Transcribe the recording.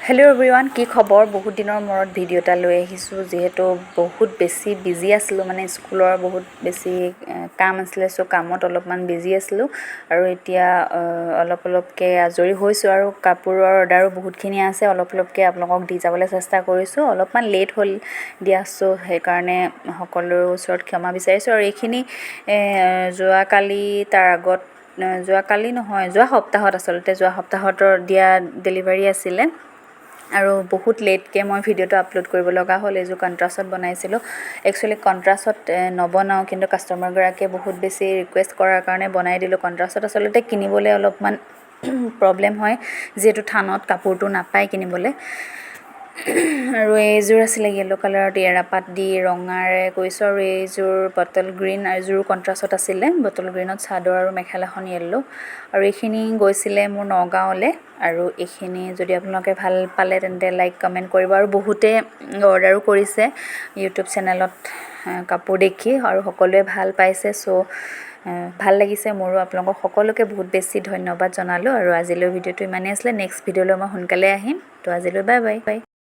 Hello' everyone, কি খবৰ? বহুত দিনৰ মূৰত ভিডিঅ' এটা লৈ আহিছোঁ। যিহেতু বহুত বেছি বিজি আছিলোঁ, মানে স্কুলৰ বহুত বেছি কাম আছিলে, চ' কামত অলপমান বিজি আছিলোঁ। আৰু এতিয়া অলপকৈ আজৰি হৈছোঁ আৰু কাপোৰৰ অৰ্ডাৰো বহুতখিনি আছে। অলপকৈ আপোনালোকক দি যাবলৈ চেষ্টা কৰিছোঁ। অলপমান লেট হ'ল দিয়া, চ' সেইকাৰণে সকলোৰে ওচৰত ক্ষমা বিচাৰিছোঁ। আৰু এইখিনি যোৱাকালি তাৰ আগত যোৱাকালি নহয়, যোৱা সপ্তাহত দিয়া ডেলিভাৰী আছিলে। আৰু বহুত লেটকৈ মই ভিডিঅ'টো আপলোড কৰিব লগা হ'ল। এইযোৰ কণ্ট্ৰাষ্টত বনাইছিলোঁ। একচুৱেলি কণ্ট্ৰাষ্টত নবনাওঁ, কিন্তু কাষ্টমাৰগৰাকীয়ে বহুত বেছি ৰিকুৱেষ্ট কৰাৰ কাৰণে বনাই দিলোঁ। কণ্ট্ৰাষ্টত আচলতে কিনিবলৈ অলপমান প্ৰব্লেম হয়, যিহেতু থানত কাপোৰটো নাপায় কিনিবলৈ। আৰু এইযোৰ আছিলে য়েল্ল' কালাৰত এৰাপাত দি ৰঙাৰে কৰিছোঁ। আৰু এইযোৰ বটল গ্ৰীণ, এইযোৰো কণ্ট্ৰাষ্টত আছিলে। বটল গ্ৰীণত চাদৰ আৰু মেখেলাখন য়েল্ল'। আৰু এইখিনি গৈছিলে মোৰ নগাঁৱলৈ। আৰু এইখিনি যদি আপোনালোকে ভাল পালে তেন্তে লাইক কমেণ্ট কৰিব। আৰু বহুতে অৰ্ডাৰো কৰিছে ইউটিউব চেনেলত কাপোৰ দেখি, আৰু সকলোৱে ভাল পাইছে। চ' ভাল লাগিছে মোৰো। আপোনালোকক সকলোকে বহুত বেছি ধন্যবাদ জনালোঁ। আৰু আজিলৈ ভিডিঅ'টো ইমানেই আছিলে। নেক্সট ভিডিঅ'লৈ মই সোনকালে আহিম। তো আজিলৈ বাই বাই।